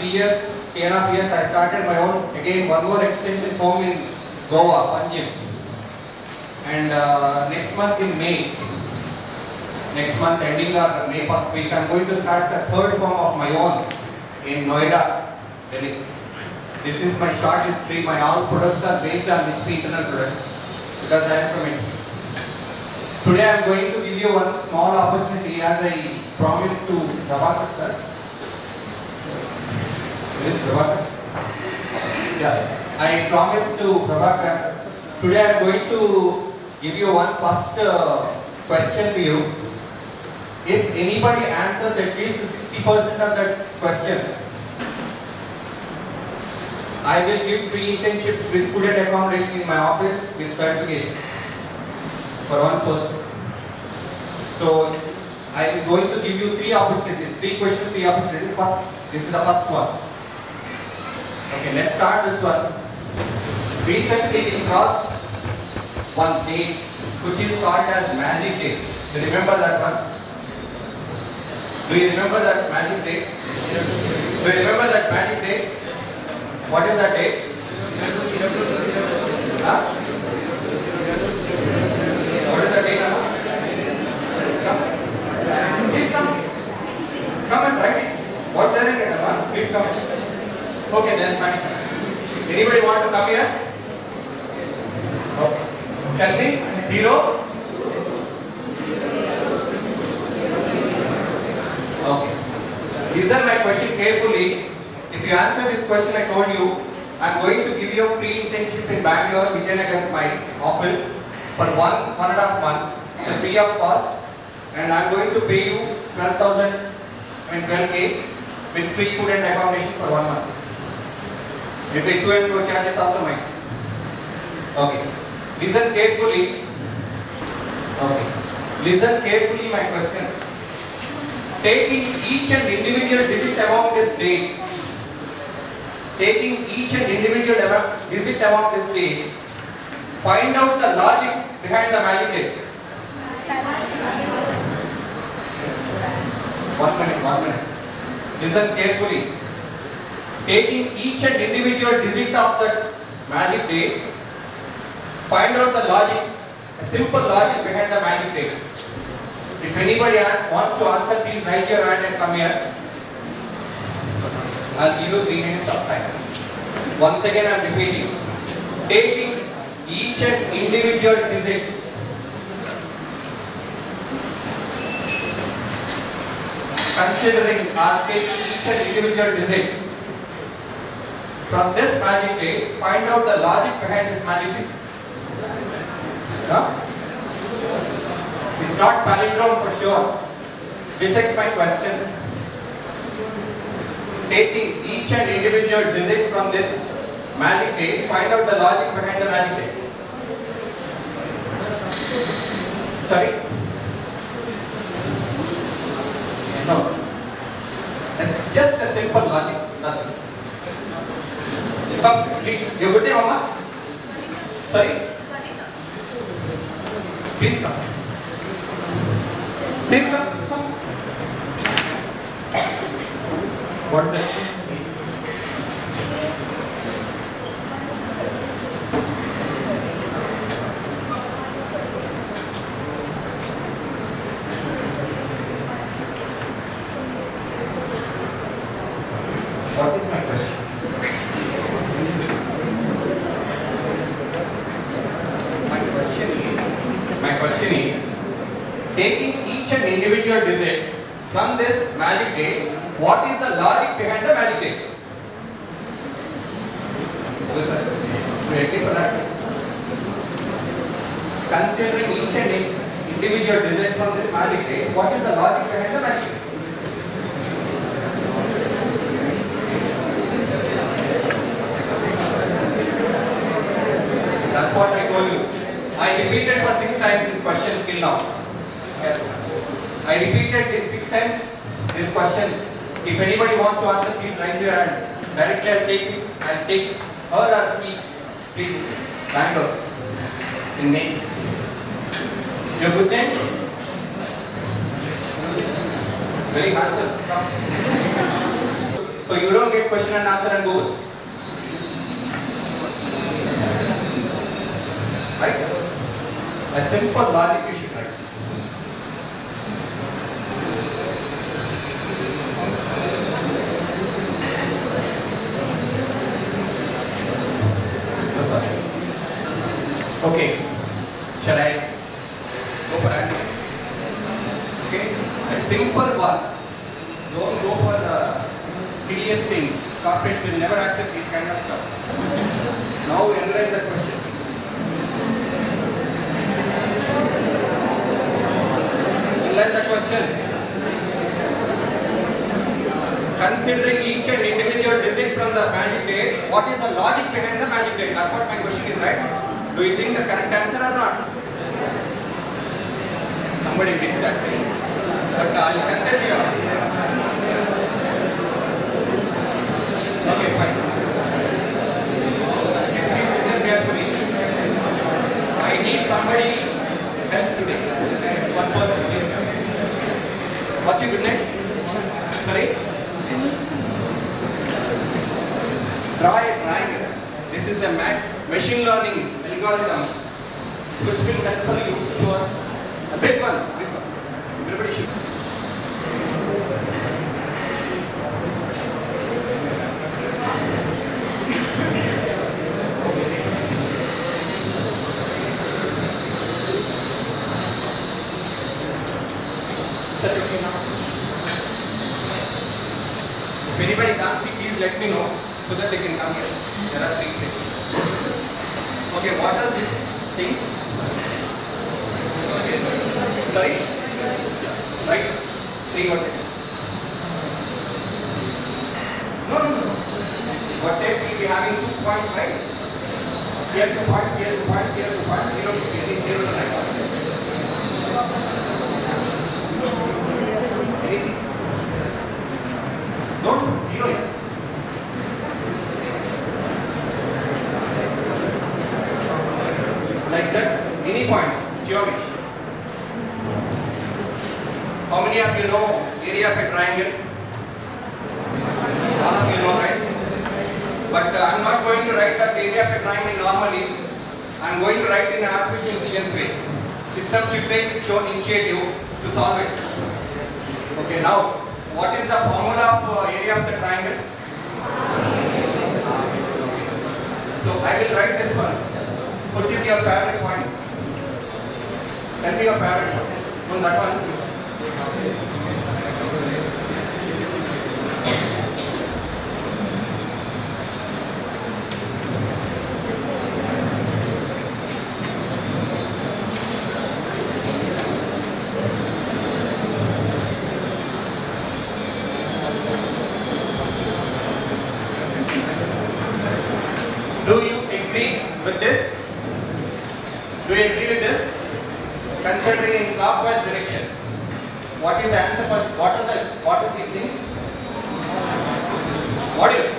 3 years, 3.5 years, I started my own, again, one more extension home in Goa, Panjim. And next month in May, next month ending or May first week, I'm going to start the third firm of my own in Noida, Delhi. This is my short history. My all products are based on HP internal products because I am from it. Today I am going to give you one small opportunity as I promised to Prabhakar sir. Where is Prabhakar? Yeah, I promised to Prabhakar. Today I am going to give you one first question to you. If anybody answers at least 60% of that question, I will give free internships with food and accommodation in my office with certification for one person. So I am going to give you 3 opportunities, 3 questions, 3 opportunities. First, this is the first one. Okay, let's start this one. Recently we crossed one date which is called as Magic Day. Do you remember that one? Do you remember that Magic Day? Do you remember that Magic Day? What is that date? Huh? What is that date? Come. Please come. Come and write it. What's there in it? Please come. Okay, then fine. Anybody want to come here? Okay. Tell me. 0. Okay. Listen my question carefully. If you answer this question I told you, I am going to give you a free internship in Bangalore, Vijayanagar, my office for 1.5 months, free of cost, and I am going to pay you 12,000 and 12K with free food and accommodation for 1 month. You pay 2 and 4 charges also mine. Okay. Listen carefully. Okay. Listen carefully my question. Taking each and individual digit among this date, find out the logic behind the magic date. 1 minute. Listen carefully. Taking each and individual digit of the magic date, find out the logic, a simple logic behind the magic date. If anybody wants to answer, please raise your hand and come here. I'll give you 3 minutes of time. Once again I am repeating. Taking each and individual digit, considering or taking each and individual digit from this magic date, find out the logic behind this magic date. No? It's not palindrome for sure. Dissect my question. Taking each and individual digit from this magic date, find out the logic behind the magic date. Sorry? No. It's just a simple logic. Nothing. Come, please. Your good name, Mama? Sorry? Please come. Please come. What is that? What is my question? My question is, taking each and individual digit from this magic date, what is the logic behind the magic date? Ready for that? Considering each and individual digit from this magic date, what is the logic behind the magic date? That's what I told you. I repeated for 6 times this question till now. I repeated it 6 times this question. If anybody wants to answer, please raise your hand. Directly I'll take her or me. Please, Bangalore. In May. Your good name? Very handsome. So So you don't get question and answer and Google. Right? A simple logic you should write. Okay. Shall I go for answer? Okay. A simple one. Don't go for tedious things. Corporates will never accept this kind of stuff. Now we analyze the question. Analyze the question. Considering each and individual digit from the magic date, what is the logic behind the magic date? That's what my question is, right? Do you think the correct answer or not? Somebody missed actually. But you can say here. Okay, fine. Please listen carefully. I need somebody help today. One person, please. What's your good name? Sorry? Draw a triangle. This is a machine learning algorithm which will help you for a big one. Everybody should. If anybody can't see, please let me know so that they can come here. There are 3 things. Okay, what is this thing? Sorry? Right? 3 what? No. What if we be having 2 points, right? Here 2 points, here 2 points, here 2 points, 0 to 0 to 9. Anything? Don't put 0 here. Like that, any point, geometry. How many of you know area of a triangle? All of you know, right? But I am not going to write that area of a triangle normally. I am going to write in an artificial intelligence way. System should take its own initiative to solve it. Okay, now, what is the formula of area of the triangle? So I will write this one. Which is your favorite point? Tell me your favorite point. On that one. Do you agree with this? Do you agree with this? Considering in clockwise direction. What is the answer for what are these things? Modulus.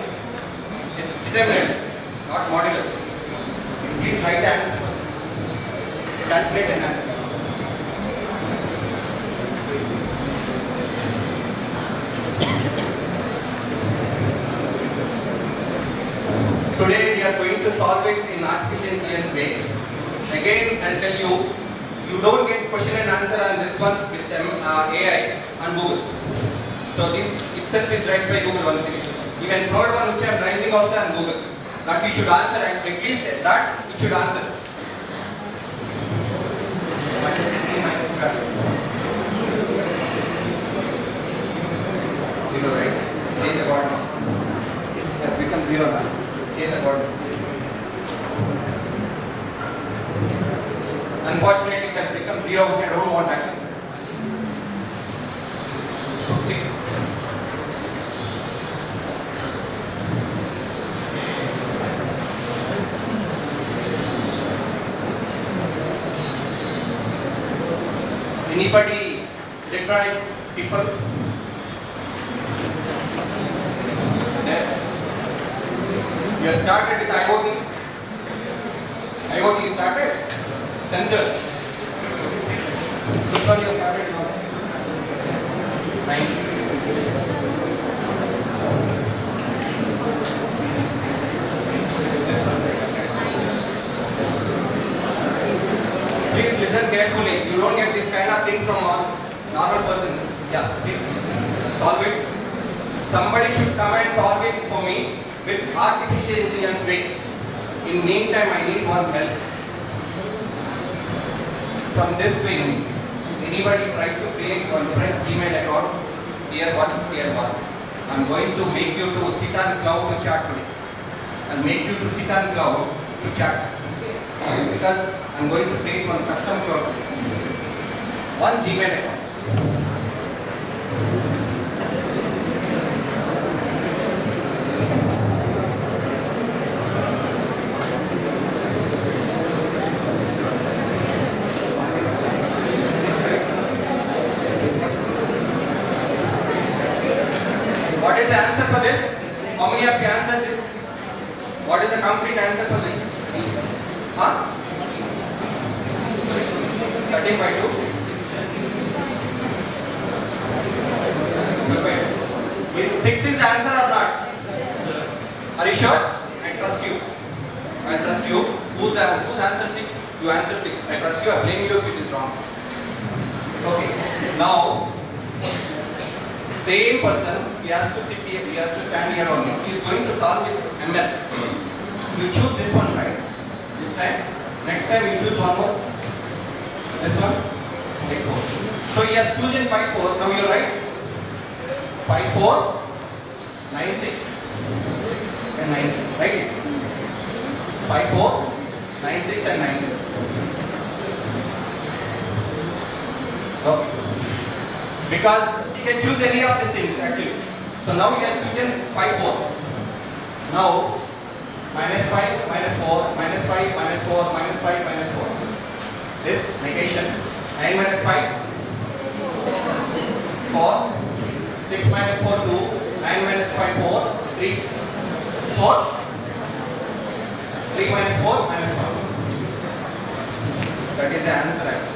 It's determinant, not modulus. Please write the answer. Calculate an answer. Today we are going to solve it in artificial intelligence way. Again, I'll tell you, you don't get question and answer on this one with AI on Google. So this itself is right by Google once again. Even third one which I am writing also on Google. That you should answer, at least that you should answer. Zero, right? Change the word now. It has become 0 now. Change the word. Unfortunately, it has become 0, which I don't want actually. 6. Anybody, electronics people? There. You have started with IoT. IoT started. Sensor. Which one your favorite one? 9. Please listen carefully. You don't get this kind of things from a normal person. Yeah, please solve it. Somebody should come and solve it for me with artificial intelligence way. In meantime, I need one help. From this way, anybody try to create one fresh Gmail account, here one, here one. I'm going to make you to sit on cloud to chat today. I'll make you to sit on cloud to chat. Because I'm going to create one custom cloud. One Gmail account. What is the answer for this? How many of you answered this? What is the complete answer for this? Huh? 13 by 2. 12 by 2. Is 6 is the answer or not? Are you sure? I trust you. I trust you. Who's answer 6? You answer 6. I trust you. I blame you if it is wrong. Okay. Now, same person, he has to sit here, he has to stand here only. He is going to solve with ML. You choose this one, right? This time. Next time you choose one more. This one. Take 4. So he has chosen 5 4. Now you write 5 4 9 6 and 9. Right? 5 4 9 6 and 9. Okay. Because he can choose any of the things actually. So now he has chosen 5 4. Now minus 5 minus 4 minus 5 minus 4 minus 5 minus 4. This negation. 9 minus 5 4. 6 minus 4 2. 9 minus 5 4 3 4. 3 minus 4 minus 1. That is the answer actually.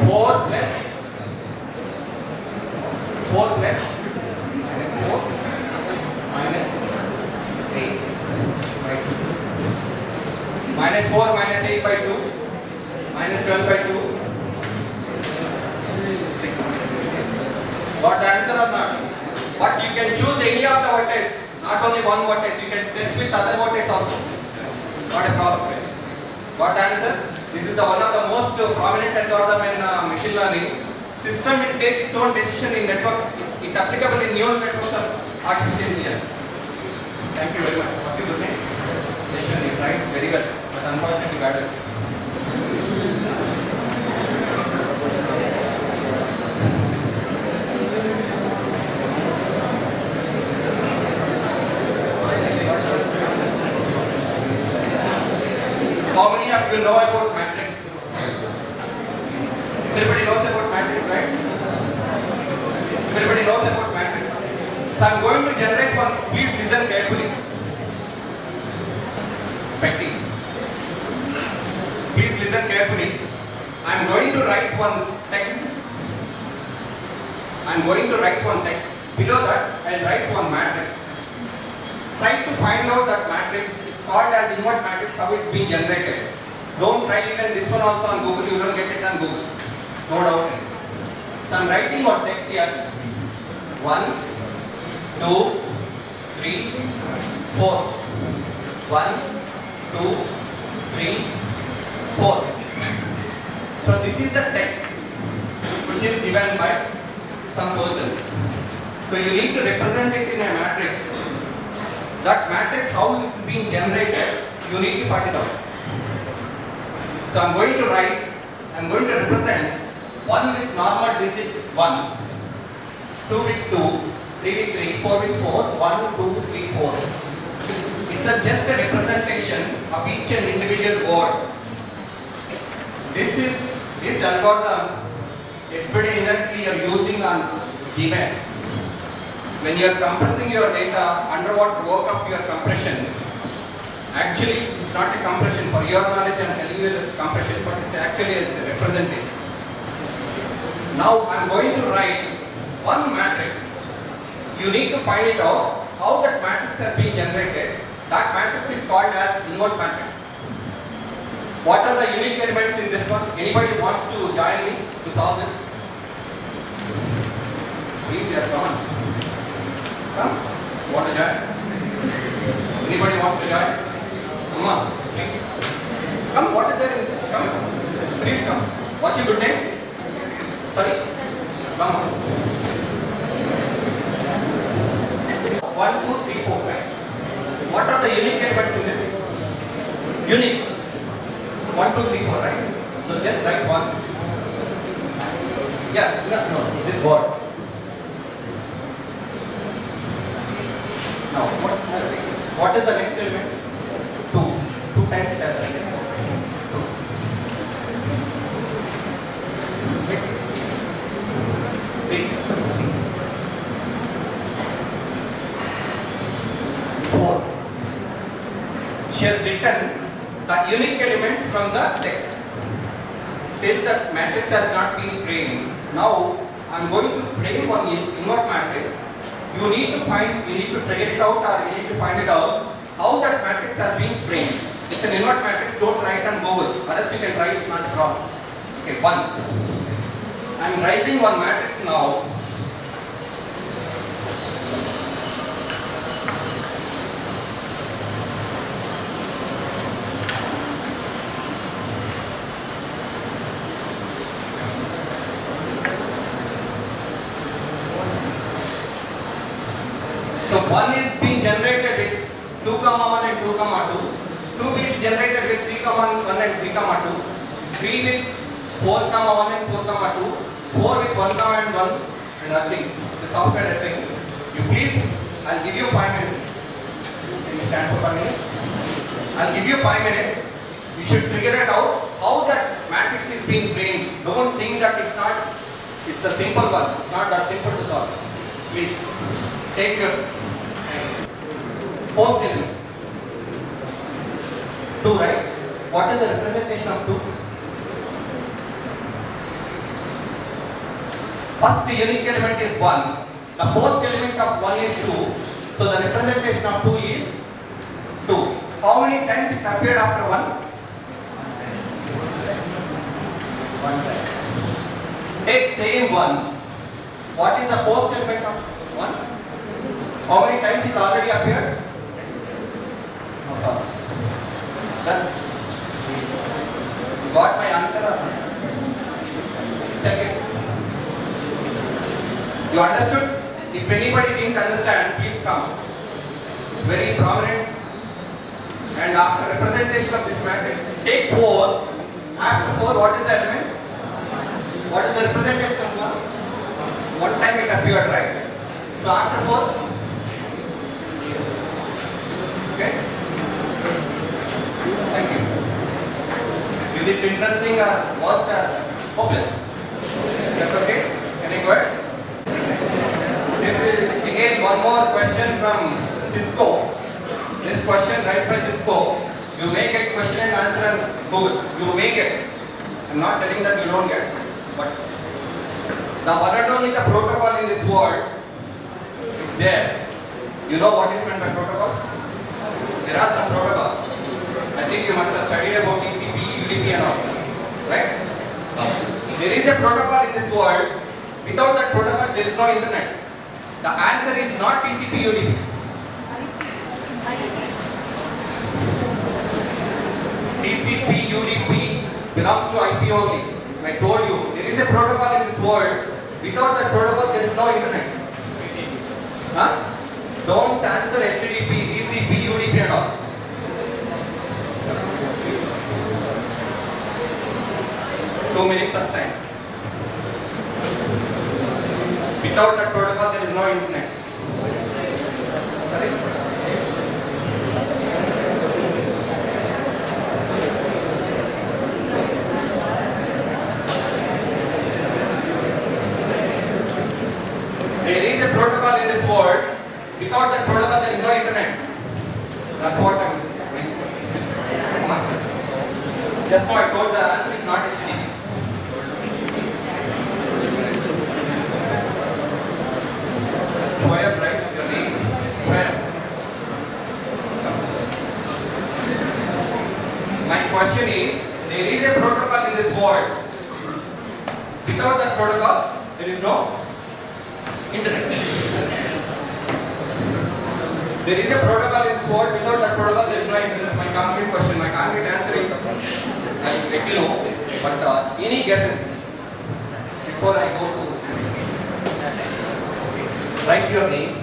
Four plus minus 4 minus 8 by 2. Minus 4 minus 8 by 2. Minus 12 by 2. 6. Got the answer or not? But you can choose any of the vertex. Not only one vertex. You can test with other vertex also. Not a problem. Got the answer? This is one of the most prominent algorithm in machine learning. System will take its own decision in networks. It applicable in neural networks or artificial intelligence. Thank you very much. What's your good name? Session is right. Very good. But unfortunately bad. How many of you know about matrix? Everybody knows about matrix, right? Everybody knows about matrix. So I'm going to generate one. Please listen carefully. Petty. Please listen carefully. I'm going to write one text. I'm going to write one text. Below that, I'll write one matrix. Try to find out that matrix. Called as invert matrix, how it's being generated. Don't try even this one also on Google, you don't get it on Google. No doubt. So I'm writing one text here. 1, 2, 3, 4. 1, 2, 3, 4. So this is the text which is given by some person. So you need to represent it in a matrix. That matrix, how it's being generated, you need to find it out. So I'm going to represent 1 with normal digit 1, 2 with 2, 3 with 3, 4 with 4, 1, 2, 3, 4. It's just a representation of each and individual word. This algorithm, evidently you are using on Gmail. When you are compressing your data, under what work of your compression, actually it's not a compression. For your knowledge I'm telling you it's compression, but it's actually a representation. Now I'm going to write one matrix you need to find it out how that matrix has been generated. That matrix is called as invert matrix. What are the unique elements in this one? Anybody wants to join me to solve this? Please, come on. Come. Want to join? Anybody wants to join? Come on, please. Come. What is there? Come. Please come. What's your good name? Sorry. Come on. 1, 2, 3, 4, 5. What are the unique elements in this? Unique. 1, 2, 3, 4, right? So just write 1. Yeah, no, this word. Now, what is the next element? 2. 2 times it has written. 2. 3. 4. She has written the unique elements from the text. Still the matrix has not been framed. Now I am going to frame one invert matrix. You need to figure it out, or you need to find it out how that matrix has been framed. It's an invert matrix, don't write on Google, or else you can write it, not a problem. Okay, 1. I am raising one matrix now. So 1 is being generated with 2, 1 and 2, 2. 2 is generated with 3, 1 and 3, 2. 3 with 4, 1 and 4, 2. 4 with 1, and 1 and nothing. The software thing. You please, I'll give you 5 minutes. Can you stand for 5 minutes? I'll give you 5 minutes. You should figure it out how that matrix is being framed. Don't think that it's a simple one. It's not that simple to solve. Please take your post element. 2, right? What is the representation of 2? First unique element is 1. The post element of 1 is 2. So the representation of 2 is 2. How many times it appeared after 1? 1 time. Take same 1. What is the post element of 1? How many times it already appeared? No problem. Done. You got my answer? Check it. You understood? If anybody didn't understand, please come. It's very prominent. And after representation of this matrix, take 4. After 4, what is the element? What is the representation of 1? 1 time it appeared, right? So after 4, okay? Thank you. Is it interesting or was hopeless? That's okay? Any word? This is again one more question from Cisco. This question raised by Cisco. You may get question and answer on Google. You may get. I'm not telling that you don't get. But the one and only the protocol in this world is there. You know what is meant by protocol? There are some protocols. I think you must have studied about TCP, UDP and all. Right? There is a protocol in this world. Without that protocol, there is no internet. The answer is not TCP, UDP. TCP, UDP belongs to IP only. I told you, there is a protocol in this world. Without that protocol, there is no internet. Huh? Don't answer HTTP, TCP, UDP and all. Two minutes of time. Without that protocol, there is no internet. Sorry? There is a protocol in this world. Without that protocol, there is no internet. That's what I'm saying. Just now I told the answer is not HTTP. Should I have right? internet. There is a protocol in SWOT. Without that protocol, there is no internet. My concrete question, my concrete answer is, I will let you know. But any guesses before I go to write your name?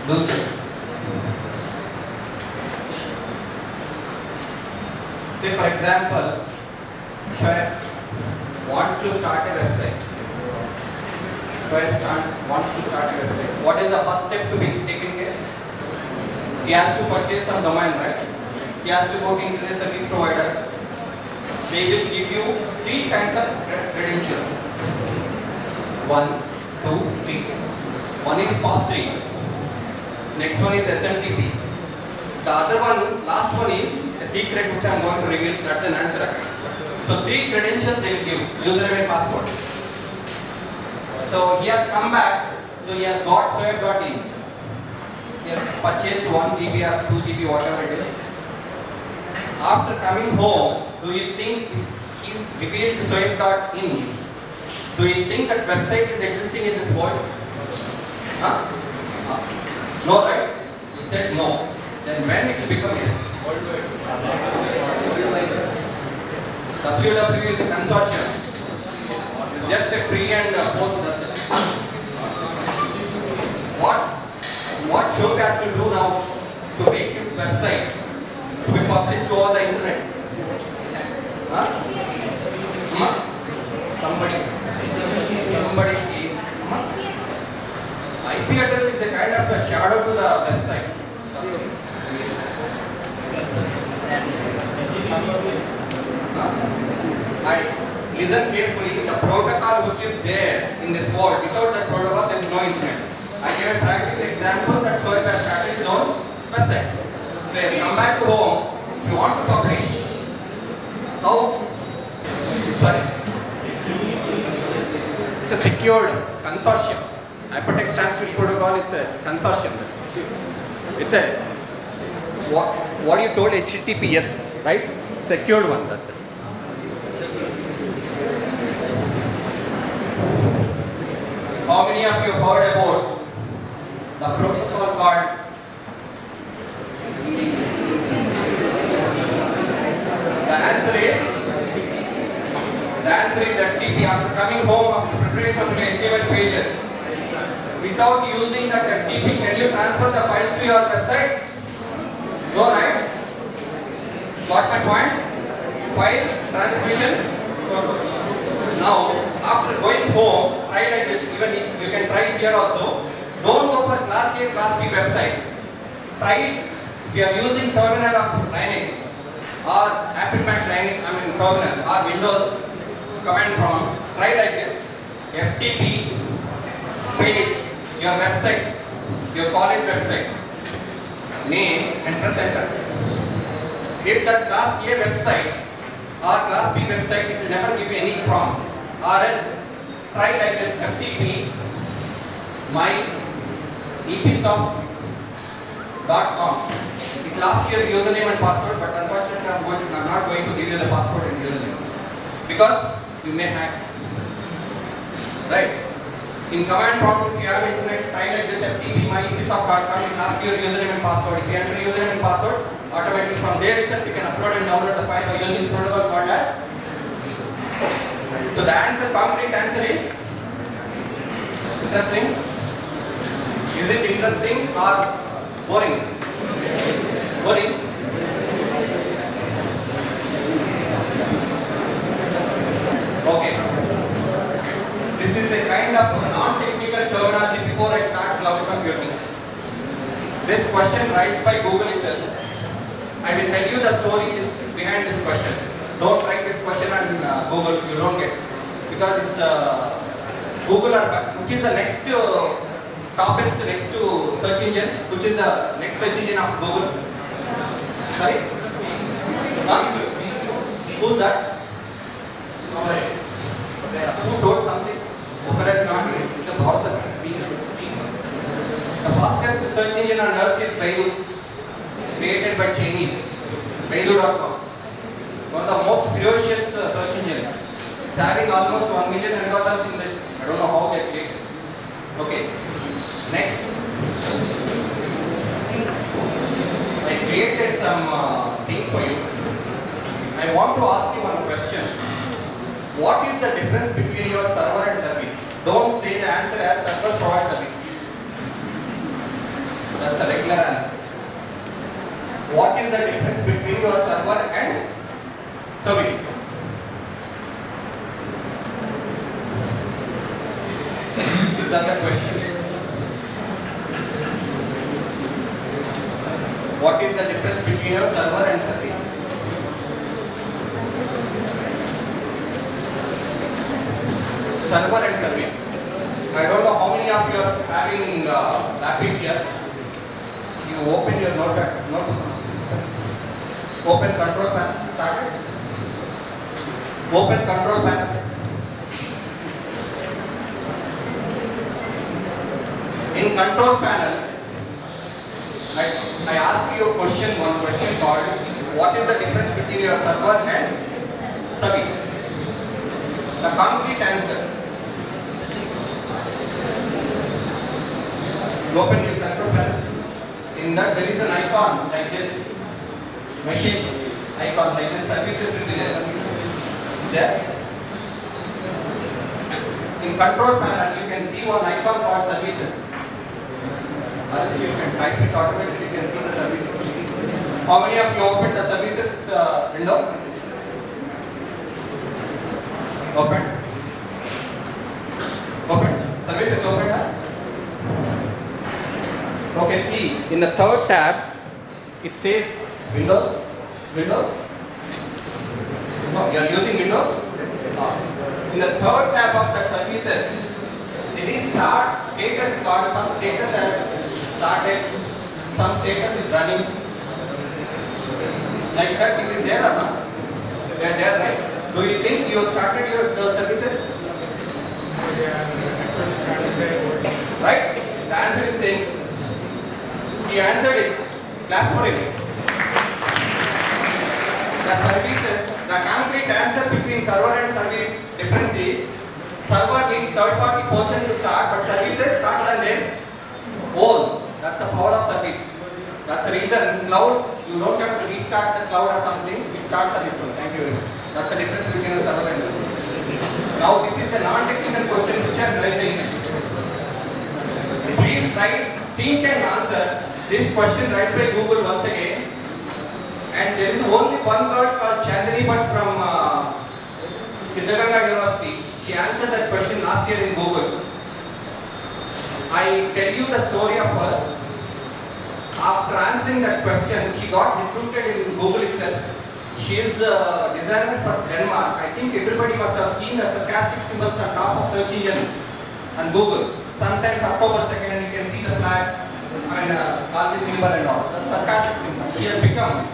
Lose it. Say for example, Shoaib wants to start a website. Wants to start a website. What is the first step to be taken care? He has to purchase some domain, right? He has to go to internet service provider. They will give you 3 kinds of credentials. 1, 2, 3. One is POP3. Next one is SMTP. The other one, last one is a secret which I am going to reveal. That's an answer. So 3 credentials they will give, username and password. So he has come back, so he has got Shoaib.in. He has purchased 1 GB or 2 GB, whatever it is. After coming home, do you think he is revealed Shoaib.in? Do you think that website is existing in this world? Huh? No, right? You said no. Then when it will become a World Wide Web? WWW is a consortium. It's just a pre and post. What Shoaib has to do now to make his website to be published over the internet? Huh? Somebody. IP address is a kind of a shadow to the website. Listen carefully. The protocol which is there in this world, without that protocol, there is no internet. I gave a practical example that Shoaib has started his own website. So as you come back to home, if you want to publish, how? Sorry. It's a secured consortium. Hypertext Transfer Protocol is a consortium. It's a what you told HTTPS, right? Secured one. That's it. How many of you heard about the protocol called The answer is that TP. After coming home after preparation of HTML pages, without using that FTP, can you transfer the files to your website? No, right? Got my point? File transmission. Now, after going home, try like this. Even if you can try it here also. Don't go for class A, class B websites. Try it. If you are using terminal of Linux or Apple Mac Linux, terminal or Windows command prompt, try like this. FTP space your website, your college website, name, and press enter. If that class A website or class B website, it will never give you any prompt. Or else, try like this, FTP my epsoft.com. It will ask your username and password, but unfortunately I'm not going to give you the password and username because you may hack. Right? In command prompt, if you have internet, try like this, FTP my epsoft.com. It will ask your username and password. If you enter username and password, automatically from there itself you can upload and download the file by using the protocol called as. So the answer, concrete answer is interesting. Is it interesting or boring? Boring. Okay. This is a kind of non-technical terminology before I start cloud computing. This question raised by Google itself. I will tell you the story is behind this question. Don't write this question on Google, you don't get. Because it's Google, which is the next topic next to search engine, which is the next search engine of Google. Sorry? Huh? Who's that? Who told something? Opera is not, it's a browser. The fastest search engine on earth is Baidu, created by Chinese. Baidu.com. One of the most ferocious search engines. It's having almost 1 million algorithms in it. I don't know how they create. Okay. Next, I created some things for you. I want to ask you one question. What is the difference between your server and service? Don't say the answer as server provides service. That's a regular answer. What is the difference between your server and service? Is that the question? What is the difference between your server and service? Server and service. I don't know how many of you are having lapis here. You open your notepad. Open control panel. Started. Open control panel. In control panel, I ask you a question, one question called, what is the difference between your server and service? The concrete answer. Open your control panel. In that there is an icon like this, machine icon like this, services will be there. Is there? In control panel you can see one icon called services. Or else you can type it automatically, you can see the services. How many of you opened the services window? Open. Open. Services open, huh? Okay, see, in the third tab, it says Windows. Windows? No, you are using Windows? In the third tab of the services, there is start, status card, some status has started, some status is running. Like that, it is there or not? They are there, right? Do you think you have started the services? Right? The answer is same. He answered it. Clap for him. The services, the concrete answer between server and service difference is server needs third-party person to start, but services starts and then own. That's the power of service. That's the reason cloud, you don't have to restart the cloud or something, it starts on its own. Thank you very much. That's the difference between a server and service. Now this is a non-technical question which I am raising. Please try, think and answer this question raised by Google once again. And there is only one girl called Chandani Bhatt from Siddhaganga University. She answered that question last year in Google. I tell you the story of her. After answering that question, she got recruited in Google itself. She is a designer for Denmark. I think everybody must have seen the sarcastic symbols on top of search engine on Google. Sometimes October 2nd and you can see the flag and all the symbol and all. The sarcastic symbol. She has become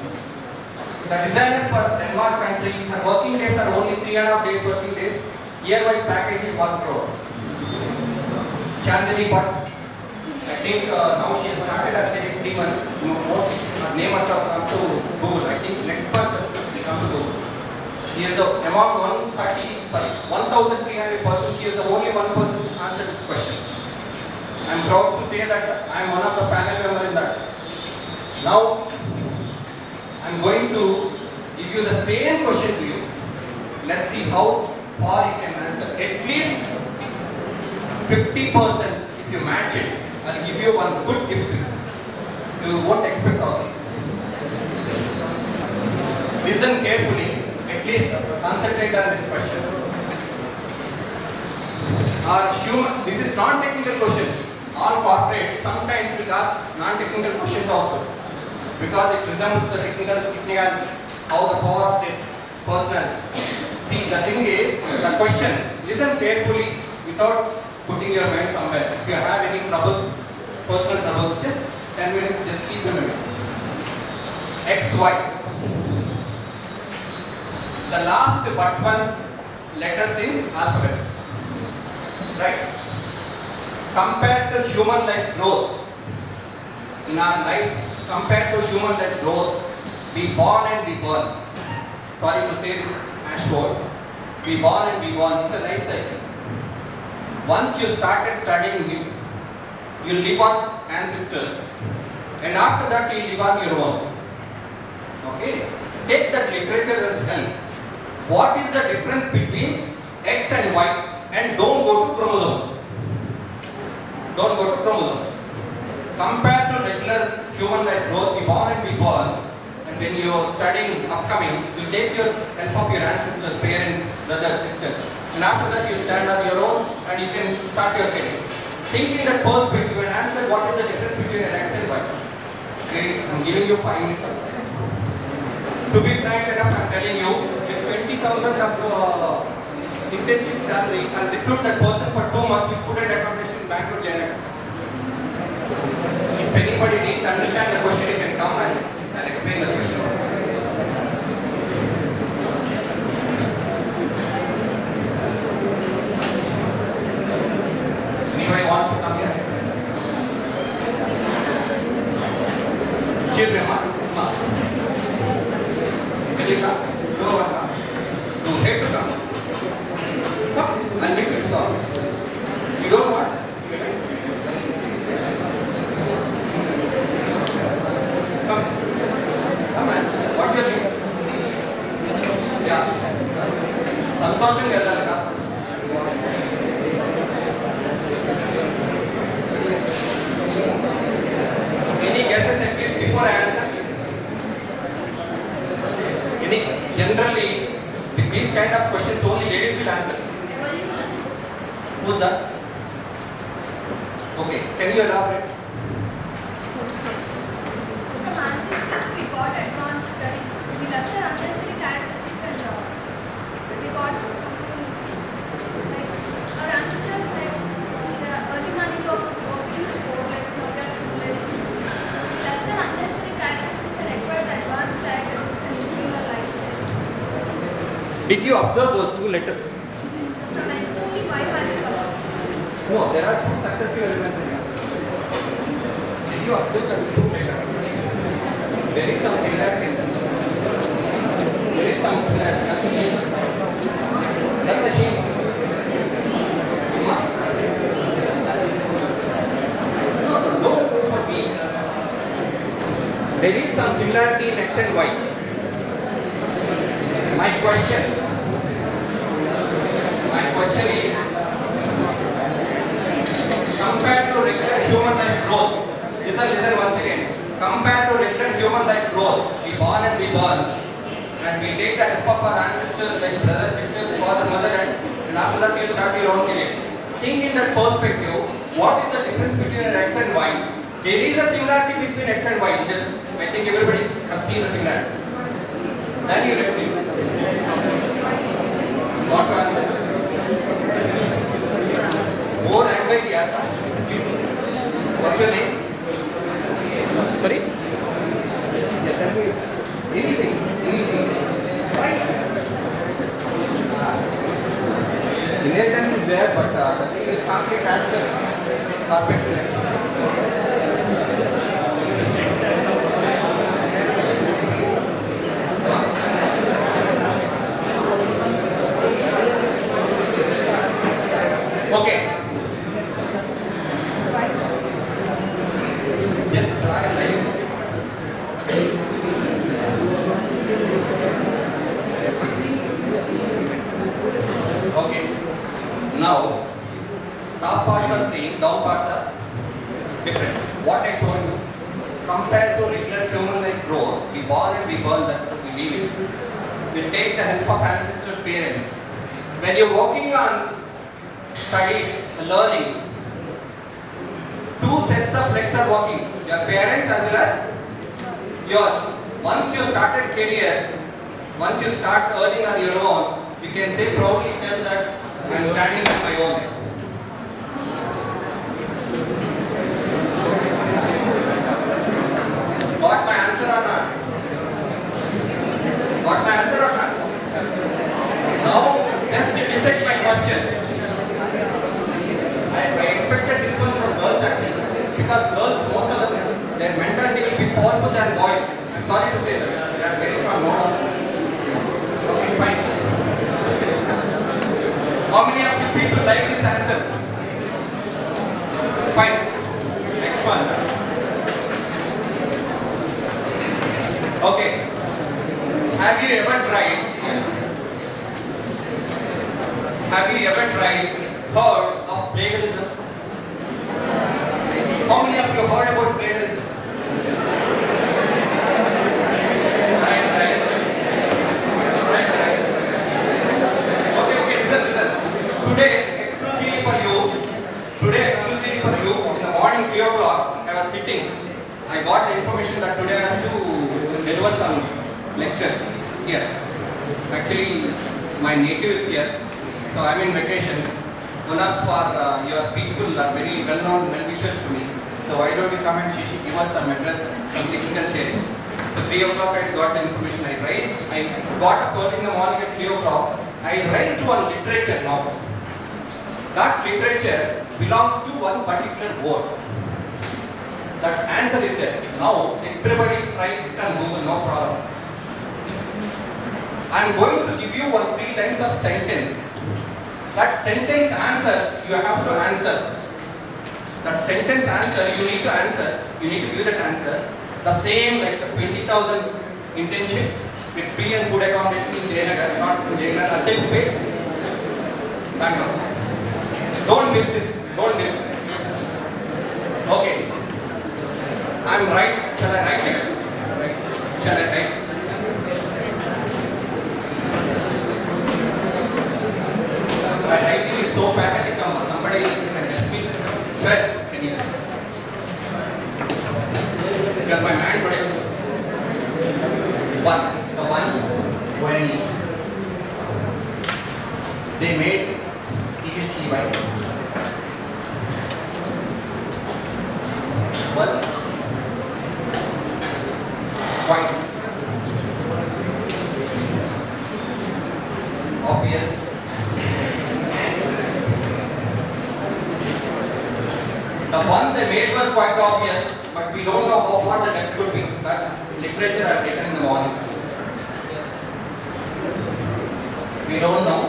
the designer for Denmark country. Her working days are only 3.5 days working days. Year-wise package is 1 crore. Chandani Bhatt. I think now she has started her 3 months. Mostly her name must have come to Google. I think next month will come to Google. She is among 1,300 persons. She is the only one person who answered this question. I am proud to say that I am one of the panel members in that. Now I am going to give you the same question to you. Let's see how far you can answer. At least 50% if you match it. I will give you one good gift. You won't expect all. Listen carefully. At least concentrate on this question. This is non-technical question. All corporates sometimes will ask non-technical questions also. Because it resembles the technical, how the power of this person. See, the thing is, the question, listen carefully without putting your mind somewhere. If you have any troubles, personal troubles, just 10 minutes, just keep them away. X, Y. The last but one letters in alphabets. Right? Compared to human life growth, in our life, compared to human life growth, we born and we burn. Sorry to say this ash word. We born and we burn. It's a life cycle. Once you started studying, you live on ancestors, and after that you live on your own. Okay? Take that literature as help. What is the difference between X and Y? And don't go to chromosomes. Don't go to chromosomes. Compared to regular human like growth, we born and we born. And when you are studying upcoming, you take your help of your ancestors, parents, brothers, sisters. And after that you stand on your own and you can start your careers. Think in that perspective and answer what is the difference between an X and Y. Okay, I'm giving you 5 minutes. To be frank enough, I'm telling you, with 20,000 of internship salary, I'll recruit that person for 2 months with food and accommodation in Bangalore, Jayanagam. If anybody needs to understand the question, you can come and I'll explain the question. Anybody wants to come here? Excuse me, ma. Will you come? No one come. You hate to come. Come, I'll make it solve. You don't want? Come. Come on. What's your name? Yeah. Santosham Yallarka. Any guesses at least before I answer? Generally, with these kind of questions, only ladies will answer. Who's that? Okay, can you elaborate? From ancestors, we got advanced study. We left the unnecessary characteristics and we got something like our ancestors, like the early monies of working for like subject knowledge. We left the unnecessary characteristics and acquired the advanced characteristics and improving our lifestyle. Did you observe those 2 letters? From only Y has covered. No, there are 2 successive elements in here. Did you observe the 2 letters? There is some similarity. There is some similarity. That's the key. No, for me. There is some similarity in X and Y. My question is, compared to regular human life growth, listen once again. Compared to regular human life growth, we born and we take the help of our ancestors like brothers, sisters, father, mother, and after that you start your own career. Think in that perspective, what is the difference between an X and Y? There is a similarity between X and Y. This, I think everybody have seen the similarity. Then you repeat. What to answer? More anxiety, please. What's your name? Sorry? Yes, tell me. Anything. Right? Inheritance is there, but the thing is family transfer. Okay. Just try it. Okay. Now, top parts are same, down parts are different. What I told you, compared to regular human like growth, we born and we burn, that's we leave it. We take the help of ancestors, parents. When you're working on studies, learning, 2 sets of legs are working, your parents as well as yours. Once you started career, once you start earning on your own, you can say proudly tell that I'm standing on my own. Got my answer or not? Got my answer or not? Now, just to dissect my question. I expected this one from girls actually, because girls, most of them, their mentality will be powerful than boys. I'm sorry to say that. They are very strong. Okay, fine. How many of you people like this Fine. Next one. Okay. Have you ever tried? Heard of plagiarism? How many of you heard about plagiarism? Right. Okay, listen. Today, exclusively for you, in the morning 3 o'clock, I was sitting. I got the information that today I have to deliver some lecture here. Actually, my native is here, so I'm in vacation. One of your people are very well-known well-wishers to me. So why don't you come and give us some address, some technical sharing. So 3 o'clock I got the information. I got up early in the morning at 3 o'clock. I raised one literature now. That literature belongs to one particular word. That answer is there. Now everybody write it on Google, no problem. I am going to give you 3 lines of sentence. That sentence answer you have to answer. That sentence answer you need to answer. You need to give that answer. The same like the 20,000 internship with free and food accommodation in Jayanagar, not in Jayanagar, until pay. Bangalore. Don't miss this. Okay. I'm right. Shall I write it? Shall I write? My writing is so pathetic. Somebody can help me. Sir, can you? You are my man today. The one when they made PhD by was quite obvious. The one they made was quite obvious, but we don't know what the depth could be. That literature I've written in the morning. We don't know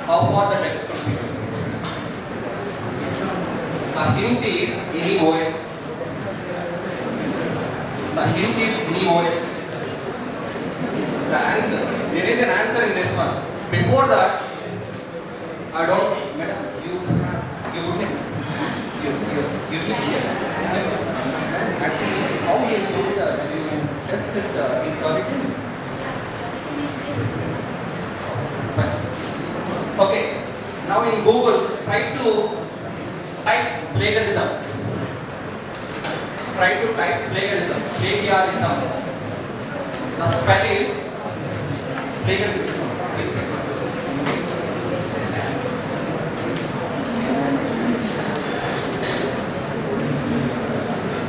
how far the depth could be. The hint is any OS. The hint is any OS. The answer. There is an answer in this one. Before that, I don't. Madam, you reach here. Actually, how you do that? You test it in solitude. Okay. Now in Google, try to type plagiarism. Plagiarism. The spell is plagiarism.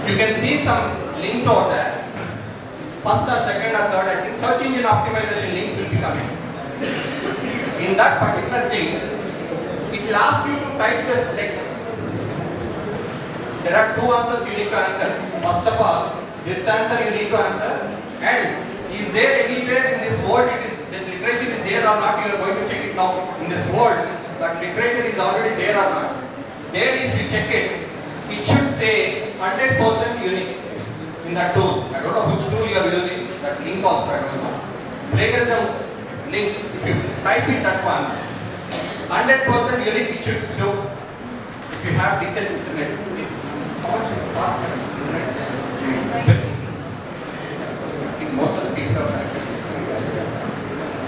You can see some links over there. First or second or third, I think search engine optimization links will be coming. In that particular thing, it will ask you to type this text. There are 2 answers you need to answer. First of all, this answer you need to answer. And is there anywhere in this world that literature is there or not? You are going to check it now. In this world, that literature is already there or not. There, if you check it, it should say 100% unique in that tool. I don't know which tool you are using. That link also, I don't know. Plagiarism links, if you type in that one, 100% unique it should show. If you have decent internet, please. How much fast internet? I think most of the people are connected.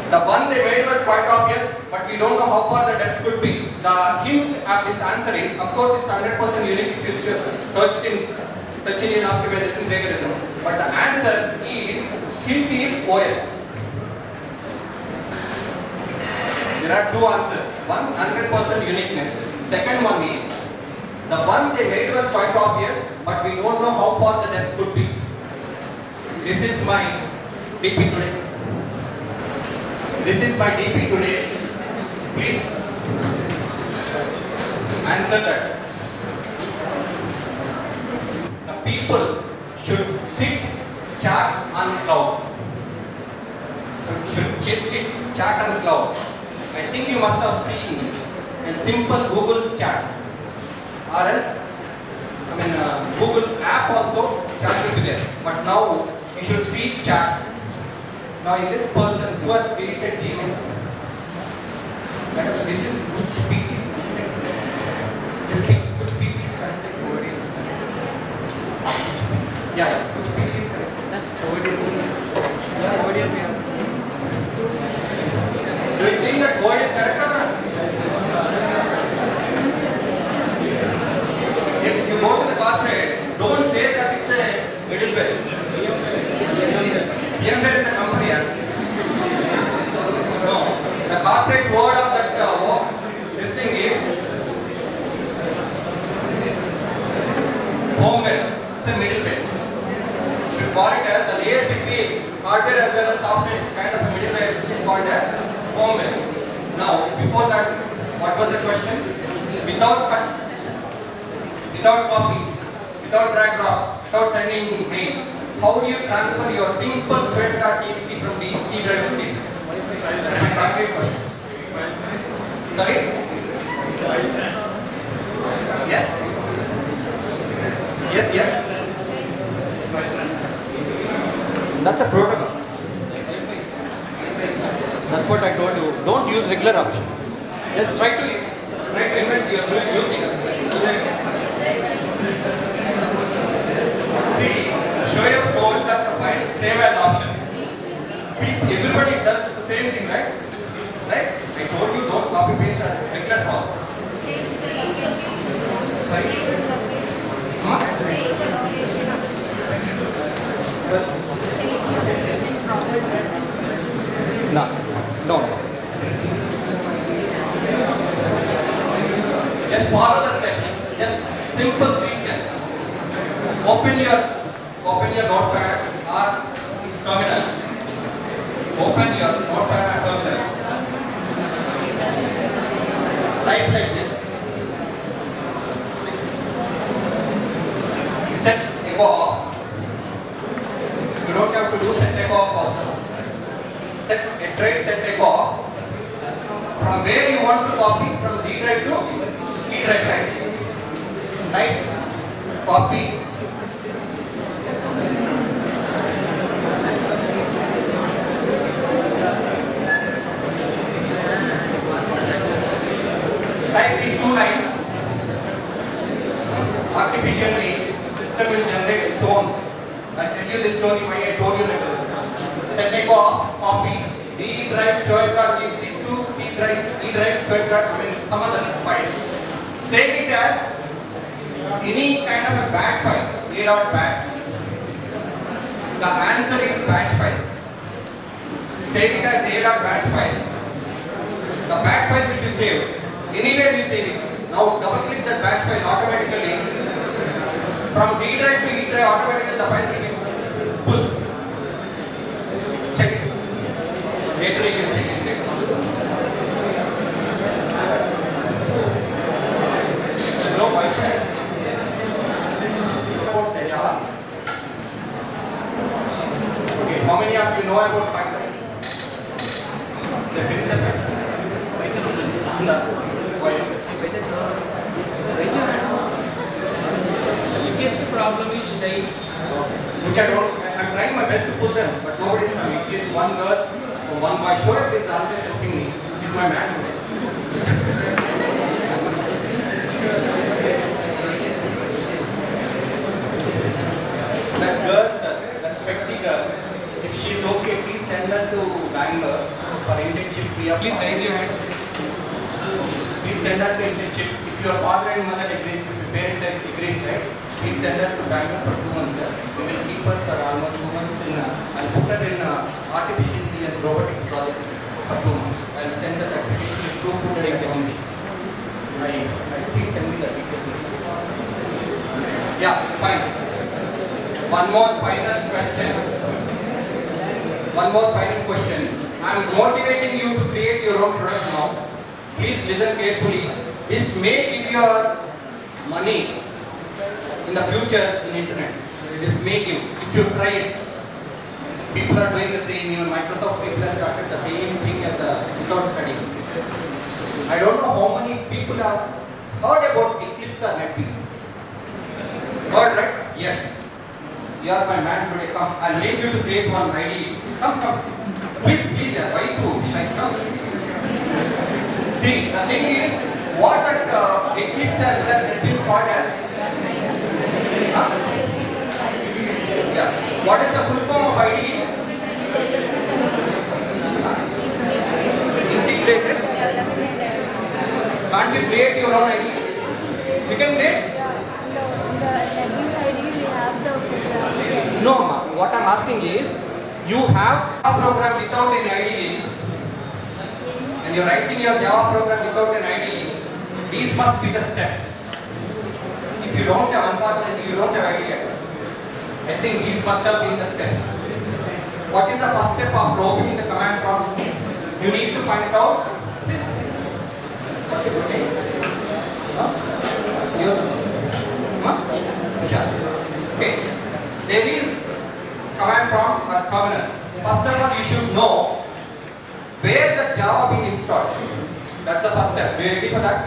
The one they made was quite obvious, but we don't know how far the depth could be. The hint of this answer is, of course, it's 100% unique if you search it in search engine optimization plagiarism. But the answer is, hint is OS. There are 2 answers. One, 100% uniqueness. Second one is, the one they made was quite obvious, but we don't know how far the depth could be. This is my DP today. Please answer that. The people should sit, chat on cloud. Chat on cloud. I think you must have seen a simple Google chat. Or else now you should see chat. Now in this person who has deleted Gmail, this is which species? This thing, which species connected to ODM? Yeah, which species connected? ODM. Yeah, ODM. Do you think that word is correct or not? If you go to the corporate, don't say that it's a middleware. VMware is a company. No, the corporate word of that this thing is homeware. It's a middleware. You should call it as the layer between hardware as well as software. It's kind of a middleware which is called as homeware. Now, before that, what was the question? Without cut, without copy, without drag drop, without sending mail, how do you transfer your simple thread.txt from the C drive to D? That's my concrete question. Sorry? Yes? Yes, yes. That's a protocol. That's what I told you. Don't use regular options. Just try to invent your new thing. See, show your code that the file save as option. Everybody does the same thing, right? Right? I told you don't copy paste a regular process. Sorry? No. No. Just follow the steps. Just simple 3 steps. Open your notepad or terminal. Open your notepad or terminal. Type like this. Set echo off. You don't have to do set echo off also. Set a trade set echo off. From where you want to copy, from D drive to E drive, right? Right? Copy. Type these 2 lines. Artificially, system will generate its own. I'll tell you this story why I told you like this. Set echo off, copy, D drive show it dot txt to C drive, E drive show it dot, some other file. Save it as any kind of a batch file, A dot batch. The answer is batch files. Save it as A dot batch file. The batch file will be saved. Anywhere you save it. Now double click that batch file automatically. From D drive to E drive automatically the file will be pushed. Check it. Later you can check it. There's no Wi-Fi. About Java. Okay, how many of you know about Python? The finish that Why? Raise your hand. The biggest problem is shy. Which I don't, I'm trying my best to pull them, but nobody's coming. At least one girl or one boy. Sure, at least the answer is helping me. He's my man today. That girl, sir, that specty girl, if she's okay, please send her to Bangalore for internship free of Please cost. raise your hands. Please send her to internship. If your father and mother agrees, if your parent agrees, right? Please send her to Bangalore for 2 months. We will keep her for almost 2 months I'll put her in artificial intelligence robotics project for 2 months. I'll send the certification to put her examination. Please send me the details. Yeah, fine. One more final question. I'm motivating you to create your own product now. Please listen carefully. This may give you money in the future in internet. This may give, if you try it. People are doing the same. Even Microsoft people have started the same thing as without studying. I don't know how many people have heard about Eclipse or NetBeans. Heard, right? Yes. You are my man today. Come, I'll make you to create one ID. Come, come. Please, please, why to shy? Come. See, the thing is, what that Eclipse has done, it is called as. Huh? Yeah. What is the full form of ID? Integrated. Can't you create your own ID? You can create. No, ma. What I'm asking is, you have a program without an IDE, and you're writing your Java program without an IDE. These must be the steps. If you don't have, unfortunately, you don't have IDE. I think these must have been the steps. What is the first step of opening the command prompt? You need to find out this. What's your name? Okay. There is command prompt or terminal. First of all, you should know where the Java being installed. That's the first step. Are you ready for that?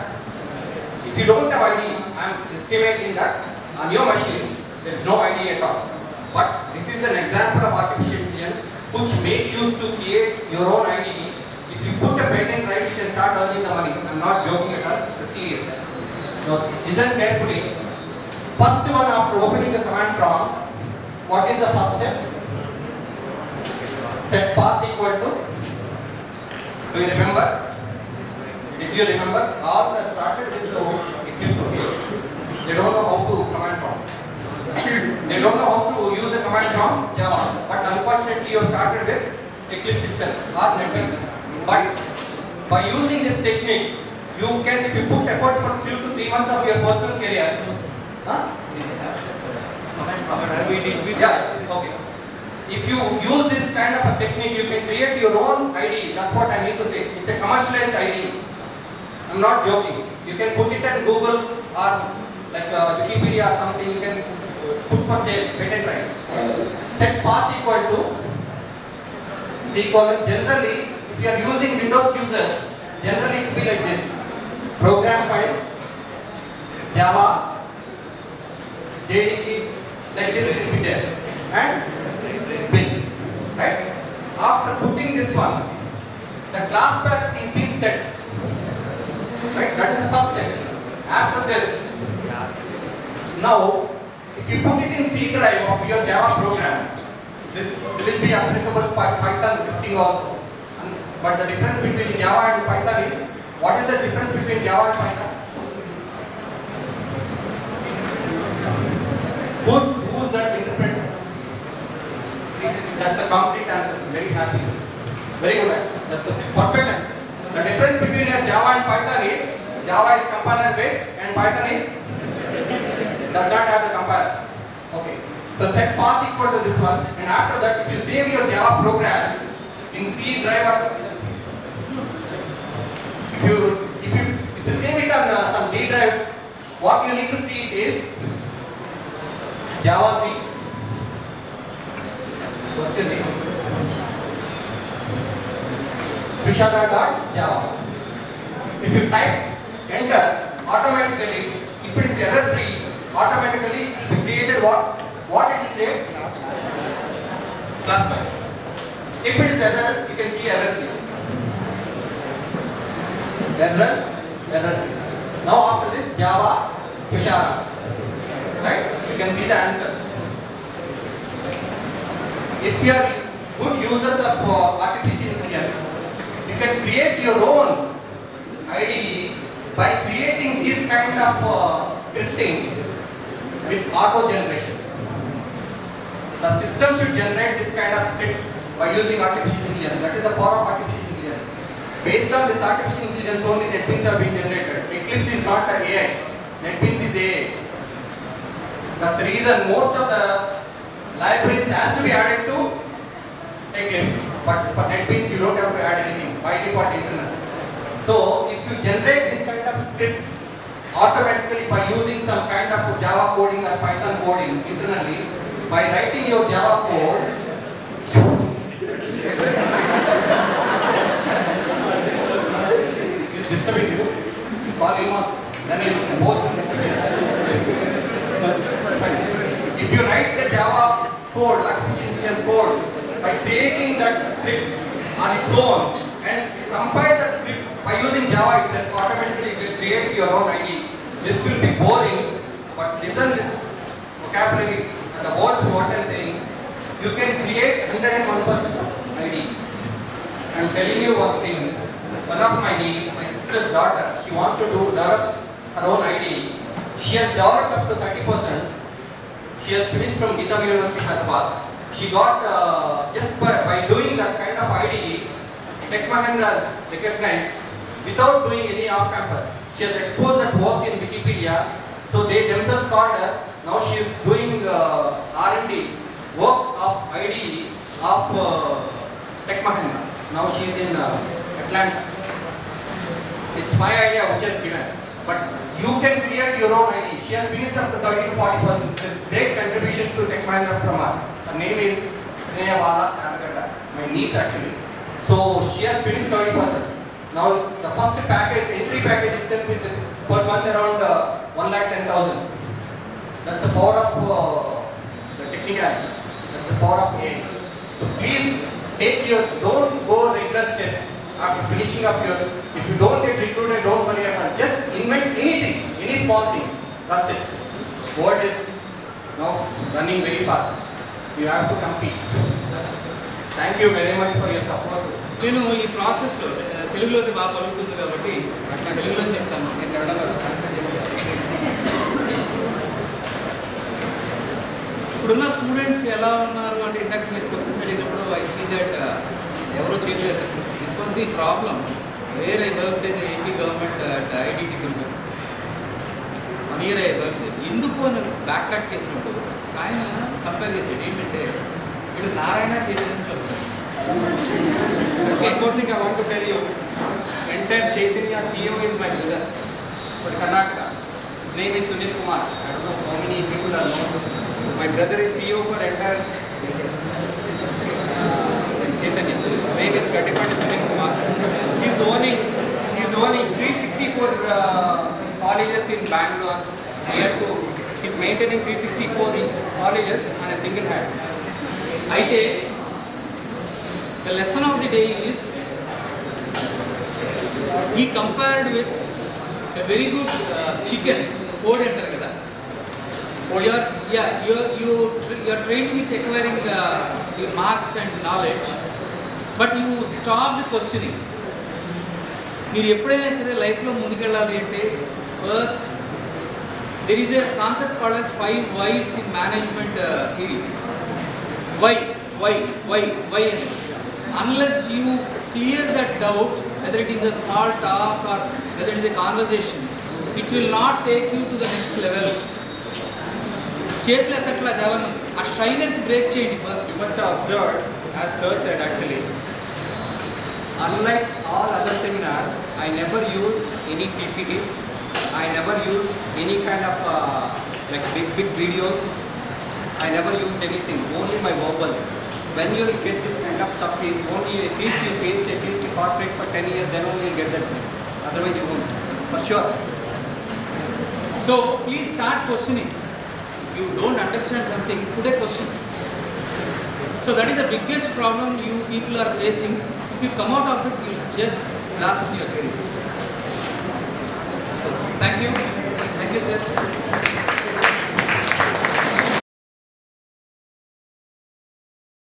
If you don't have ID, I am estimating that on your machines there is no ID at all. But this is an example of artificial intelligence which may choose to create your own ID. If you put a patent rights, you can start earning the money. I am not joking at all. It's serious. Now, listen carefully. First one, after opening the command prompt, what is the first step? Set path equal to. Do you remember? Did you remember? All that started with the Eclipse. They don't know how to command prompt. They don't know how to use the command prompt Java. But unfortunately, you started with Eclipse itself or NetBeans. But by using this technique, you can, if you put effort for 2 to 3 months of your personal career. Huh? Yeah, okay. If you use this kind of a technique, you can create your own ID. That's what I mean to say. It's a commercialized ID. I'm not joking. You can put it on Google or like Wikipedia or something. You can put for sale, patent rights. Set path equal to generally, if you are using Windows users, generally it will be like this. Program files, Java, JDK, like this it will be there. And bin, right? After putting this one, the class path is being set. Right? That is the first step. After this, now, if you put it in C drive of your Java program, this will be applicable for Python scripting also. But the difference between Java and Python is, what is the difference between Java and Python? Who's that interpreter? That's a complete answer. Very happy. Very good answer. That's a perfect answer. The difference between your Java and Python is, Java is compiler based and Python is does not have the compiler. Okay. So set path equal to this one, and after that, if you save your Java program in C drive, if you save it on some D drive, what you need to see it is Java C. What's your name? Vishaka.java. If you type enter, automatically, if it is error free, automatically we created what? What it will create? Class file. If it is errors, you can see errors here. Errors. Now after this, Java, Kushara. Right? You can see the answer. If you are good users of artificial intelligence, you can create your own IDE by creating this kind of scripting with auto generation. The system should generate this kind of script by using artificial intelligence. That is the power of artificial intelligence. Based on this artificial intelligence, only NetBeans have been generated. Eclipse is not an AI. NetBeans is AI. That's the reason most of the libraries has to be added to Eclipse. But for NetBeans, you don't have to add anything. By default, internal. So, if you generate this kind of script automatically by using some kind of Java coding or Python coding internally, by writing your Java code, is disturbing you. Call him up. Then you both. If you write the Java code, artificial intelligence code, by creating that script on its own and compile that script by using Java itself, automatically it will create your own ID. This will be boring, but listen this vocabulary and the words what I am saying. You can create 101% ID. I am telling you one thing. One of my niece, my sister's daughter, she wants to develop her own ID. She has developed up to 30%. She has finished from Geetam University, Hyderabad. She got, just by doing that kind of ID, Tech Mahindra recognized without doing any off-campus. She has exposed that work in Wikipedia, so they themselves called her. Now she is doing R&D, work of ID of Tech Mahindra. Now she is in Atlanta. It's my idea which has given. But you can create your own ID. She has finished up to 30 to 40%. It's a great contribution to Tech Mahindra from her. Her name is Sneha Bala Nalaganda, my niece actually. So she has finished 30%. Now the first package, entry package itself is per month around 1,10,000. That's the power of the technicality. That's the power of AI. So please don't go regular steps after finishing up your. If you don't get recruited, don't worry about it. Just invent anything, any small thing. That's it. World is now running very fast. You have to compete. Thank you very much for your support. నేను ఈ ప్రాసెస్లో తెలుగులోకి బాగా పలుకుతుంది కాబట్టి తెలుగులో చెప్తాను. నేను కన్నడలో ట్రాన్స్లేట్ చేయలేదు. ఇప్పుడున్న స్టూడెంట్స్ ఎలా ఉన్నారు అంటే ఇందాక మీరు క్వశ్చన్స్ అడిగినప్పుడు ఐ సీ దట్ ఎవరో చేయలేదు. This was the problem where I work in AP government at IDT Tirupati. 1 year I work. ఎందుకు అని బ్యాక్ కట్ చేసినప్పుడు ఆయన కంపేర్ చేసాడు ఏంటంటే వీళ్ళు నారాయణ చైతన్య నుంచి వస్తారు. One more thing I want to tell you. Entire Chaitanya CEO is my brother for Karnataka. His name is Sunil Kumar. I don't know how many people are known. My brother is CEO for entire Chaitanya. His name is Gattipatti Sunil Kumar. He's owning 364 colleges in Bangalore. He's maintaining 364 colleges on a single hand. అయితే the lesson of the day is he compared with a very good chicken code enter kada. You are trained with acquiring the marks and knowledge, but you stopped questioning. మీరు ఎప్పుడైనా సరే లైఫ్లో ముందుకెళ్ళాలి అంటే first there is a concept called as 5 whys in management theory. Why? Unless you clear that doubt, whether it is a small talk or whether it is a conversation, it will not take you to the next level. చేతులు ఎత్తట్లా చాలా మంది ఆ shyness break చేయండి first. First I observed, as sir said actually, unlike all other seminars, I never used any PPTs. I never used any kind of like big videos. I never used anything, only my verbal. When you get this kind of stuff, only at least you faced at least a corporate for 10 years, then only you get that thing. Otherwise you won't, for sure. So please start questioning. If you don't understand something, put a question. So that is the biggest problem you people are facing. If you come out of it, you just last in your career. Thank you, sir.